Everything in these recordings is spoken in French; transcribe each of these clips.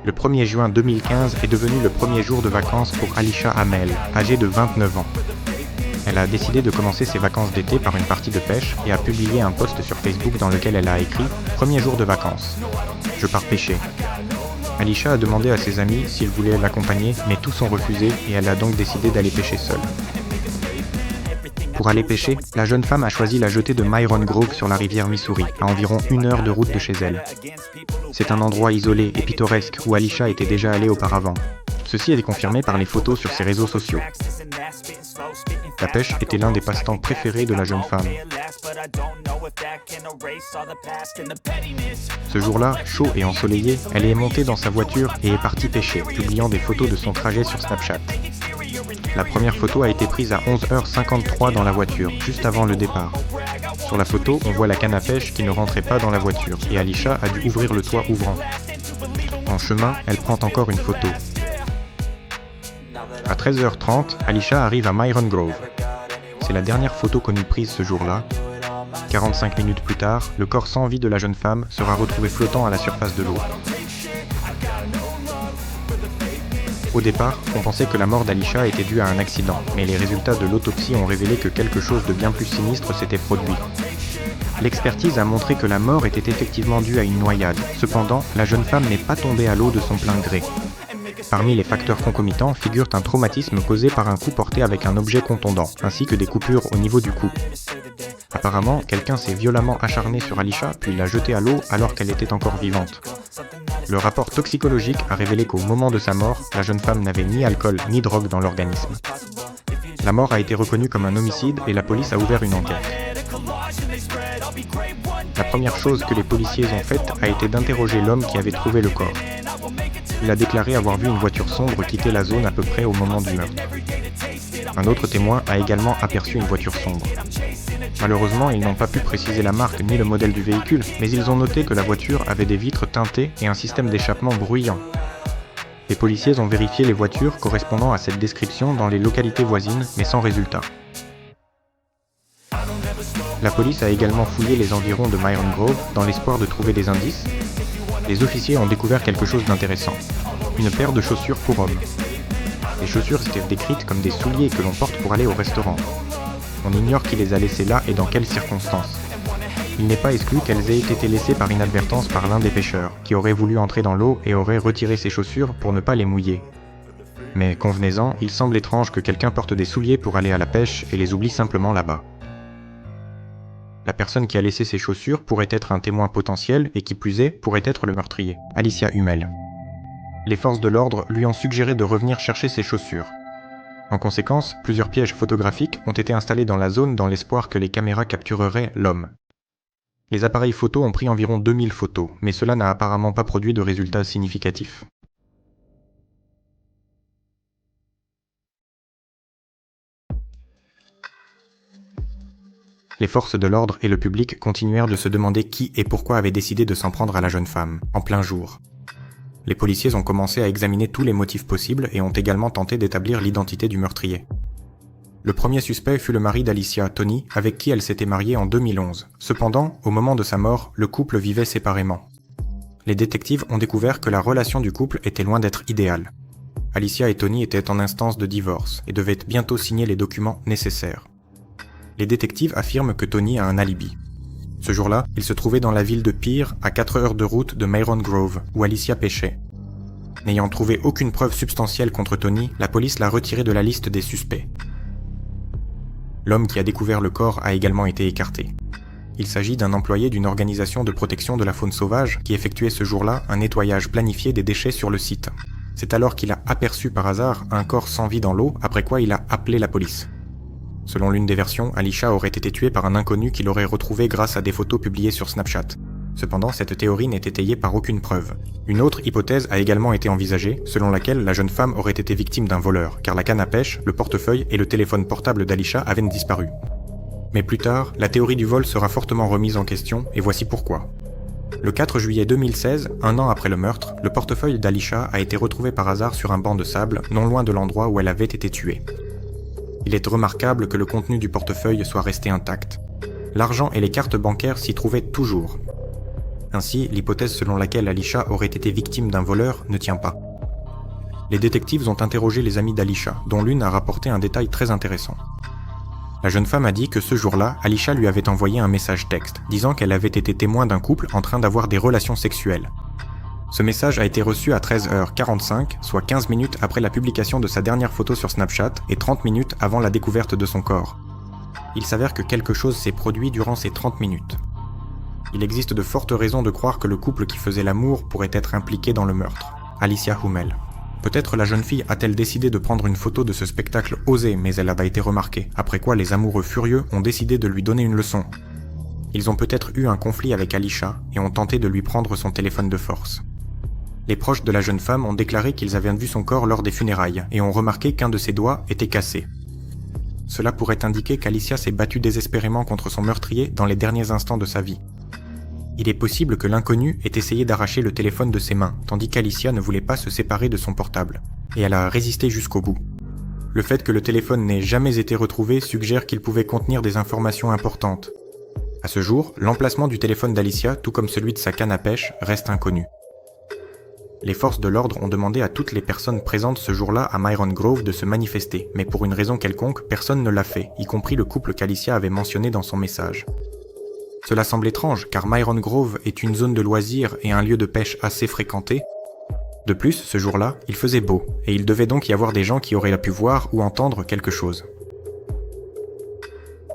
Le 1er juin 2015 est devenu le premier jour de vacances pour Alisha Hamel, âgée de 29 ans. Elle a décidé de commencer ses vacances d'été par une partie de pêche et a publié un post sur Facebook dans lequel elle a écrit « Premier jour de vacances. Je pars pêcher ». Alisha a demandé à ses amis s'ils voulaient l'accompagner, mais tous ont refusé et elle a donc décidé d'aller pêcher seule. Pour aller pêcher, la jeune femme a choisi la jetée de Myron Grove sur la rivière Missouri, à environ 1 heure de route de chez elle. C'est un endroit isolé et pittoresque où Alisha était déjà allée auparavant. Ceci est confirmé par les photos sur ses réseaux sociaux. La pêche était l'un des passe-temps préférés de la jeune femme. Ce jour-là, chaud et ensoleillé, elle est montée dans sa voiture et est partie pêcher, publiant des photos de son trajet sur Snapchat. La première photo a été prise à 11h53 dans la voiture, juste avant le départ. Sur la photo, on voit la canne à pêche qui ne rentrait pas dans la voiture et Alisha a dû ouvrir le toit ouvrant. En chemin, elle prend encore une photo. À 13h30, Alisha arrive à Myron Grove. C'est la dernière photo connue prise ce jour-là. 45 minutes plus tard, le corps sans vie de la jeune femme sera retrouvé flottant à la surface de l'eau. Au départ, on pensait que la mort d'Alisha était due à un accident, mais les résultats de l'autopsie ont révélé que quelque chose de bien plus sinistre s'était produit. L'expertise a montré que la mort était effectivement due à une noyade. Cependant, la jeune femme n'est pas tombée à l'eau de son plein gré. Parmi les facteurs concomitants figurent un traumatisme causé par un coup porté avec un objet contondant, ainsi que des coupures au niveau du cou. Apparemment, quelqu'un s'est violemment acharné sur Alisha puis l'a jetée à l'eau alors qu'elle était encore vivante. Le rapport toxicologique a révélé qu'au moment de sa mort, la jeune femme n'avait ni alcool ni drogue dans l'organisme. La mort a été reconnue comme un homicide et la police a ouvert une enquête. La première chose que les policiers ont faite a été d'interroger l'homme qui avait trouvé le corps. Il a déclaré avoir vu une voiture sombre quitter la zone à peu près au moment du meurtre. Un autre témoin a également aperçu une voiture sombre. Malheureusement, ils n'ont pas pu préciser la marque ni le modèle du véhicule, mais ils ont noté que la voiture avait des vitres teintées et un système d'échappement bruyant. Les policiers ont vérifié les voitures correspondant à cette description dans les localités voisines, mais sans résultat. La police a également fouillé les environs de Myron Grove dans l'espoir de trouver des indices. Les officiers ont découvert quelque chose d'intéressant. Une paire de chaussures pour hommes. Les chaussures étaient décrites comme des souliers que l'on porte pour aller au restaurant. On ignore qui les a laissées là et dans quelles circonstances. Il n'est pas exclu qu'elles aient été laissées par inadvertance par l'un des pêcheurs, qui aurait voulu entrer dans l'eau et aurait retiré ses chaussures pour ne pas les mouiller. Mais convenez-en, il semble étrange que quelqu'un porte des souliers pour aller à la pêche et les oublie simplement là-bas. La personne qui a laissé ses chaussures pourrait être un témoin potentiel et qui plus est, pourrait être le meurtrier, Alicia Hamel. Les forces de l'ordre lui ont suggéré de revenir chercher ses chaussures. En conséquence, plusieurs pièges photographiques ont été installés dans la zone dans l'espoir que les caméras captureraient l'homme. Les appareils photo ont pris environ 2000 photos, mais cela n'a apparemment pas produit de résultats significatifs. Les forces de l'ordre et le public continuèrent de se demander qui et pourquoi avait décidé de s'en prendre à la jeune femme, en plein jour. Les policiers ont commencé à examiner tous les motifs possibles et ont également tenté d'établir l'identité du meurtrier. Le premier suspect fut le mari d'Alicia, Tony, avec qui elle s'était mariée en 2011. Cependant, au moment de sa mort, le couple vivait séparément. Les détectives ont découvert que la relation du couple était loin d'être idéale. Alicia et Tony étaient en instance de divorce et devaient bientôt signer les documents nécessaires. Les détectives affirment que Tony a un alibi. Ce jour-là, il se trouvait dans la ville de Pierre, à 4 heures de route de Myron Grove, où Alicia pêchait. N'ayant trouvé aucune preuve substantielle contre Tony, la police l'a retiré de la liste des suspects. L'homme qui a découvert le corps a également été écarté. Il s'agit d'un employé d'une organisation de protection de la faune sauvage qui effectuait ce jour-là un nettoyage planifié des déchets sur le site. C'est alors qu'il a aperçu par hasard un corps sans vie dans l'eau, après quoi il a appelé la police. Selon l'une des versions, Alisha aurait été tuée par un inconnu qui l'aurait retrouvée grâce à des photos publiées sur Snapchat. Cependant, cette théorie n'est étayée par aucune preuve. Une autre hypothèse a également été envisagée, selon laquelle la jeune femme aurait été victime d'un voleur, car la canne à pêche, le portefeuille et le téléphone portable d'Alisha avaient disparu. Mais plus tard, la théorie du vol sera fortement remise en question, et voici pourquoi. Le 4 juillet 2016, un an après le meurtre, le portefeuille d'Alisha a été retrouvé par hasard sur un banc de sable, non loin de l'endroit où elle avait été tuée. Il est remarquable que le contenu du portefeuille soit resté intact. L'argent et les cartes bancaires s'y trouvaient toujours. Ainsi, l'hypothèse selon laquelle Alisha aurait été victime d'un voleur ne tient pas. Les détectives ont interrogé les amis d'Alisha, dont l'une a rapporté un détail très intéressant. La jeune femme a dit que ce jour-là, Alisha lui avait envoyé un message texte, disant qu'elle avait été témoin d'un couple en train d'avoir des relations sexuelles. Ce message a été reçu à 13h45, soit 15 minutes après la publication de sa dernière photo sur Snapchat et 30 minutes avant la découverte de son corps. Il s'avère que quelque chose s'est produit durant ces 30 minutes. Il existe de fortes raisons de croire que le couple qui faisait l'amour pourrait être impliqué dans le meurtre. Alicia Hummel. Peut-être la jeune fille a-t-elle décidé de prendre une photo de ce spectacle osé, mais elle n'a pas été remarquée, après quoi les amoureux furieux ont décidé de lui donner une leçon. Ils ont peut-être eu un conflit avec Alisha et ont tenté de lui prendre son téléphone de force. Les proches de la jeune femme ont déclaré qu'ils avaient vu son corps lors des funérailles et ont remarqué qu'un de ses doigts était cassé. Cela pourrait indiquer qu'Alicia s'est battue désespérément contre son meurtrier dans les derniers instants de sa vie. Il est possible que l'inconnu ait essayé d'arracher le téléphone de ses mains, tandis qu'Alicia ne voulait pas se séparer de son portable, et elle a résisté jusqu'au bout. Le fait que le téléphone n'ait jamais été retrouvé suggère qu'il pouvait contenir des informations importantes. À ce jour, l'emplacement du téléphone d'Alicia, tout comme celui de sa canne à pêche, reste inconnu. Les forces de l'ordre ont demandé à toutes les personnes présentes ce jour-là à Myron Grove de se manifester, mais pour une raison quelconque, personne ne l'a fait, y compris le couple qu'Alicia avait mentionné dans son message. Cela semble étrange, car Myron Grove est une zone de loisirs et un lieu de pêche assez fréquenté. De plus, ce jour-là, il faisait beau, et il devait donc y avoir des gens qui auraient pu voir ou entendre quelque chose.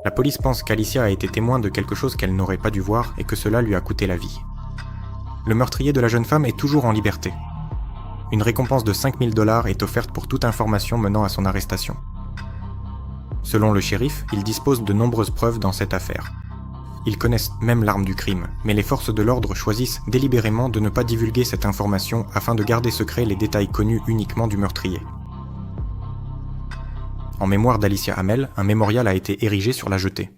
La police pense qu'Alicia a été témoin de quelque chose qu'elle n'aurait pas dû voir et que cela lui a coûté la vie. Le meurtrier de la jeune femme est toujours en liberté. Une récompense de 5 000 $ est offerte pour toute information menant à son arrestation. Selon le shérif, il dispose de nombreuses preuves dans cette affaire. Ils connaissent même l'arme du crime, mais les forces de l'ordre choisissent délibérément de ne pas divulguer cette information afin de garder secret les détails connus uniquement du meurtrier. En mémoire d'Alicia Hummel, un mémorial a été érigé sur la jetée.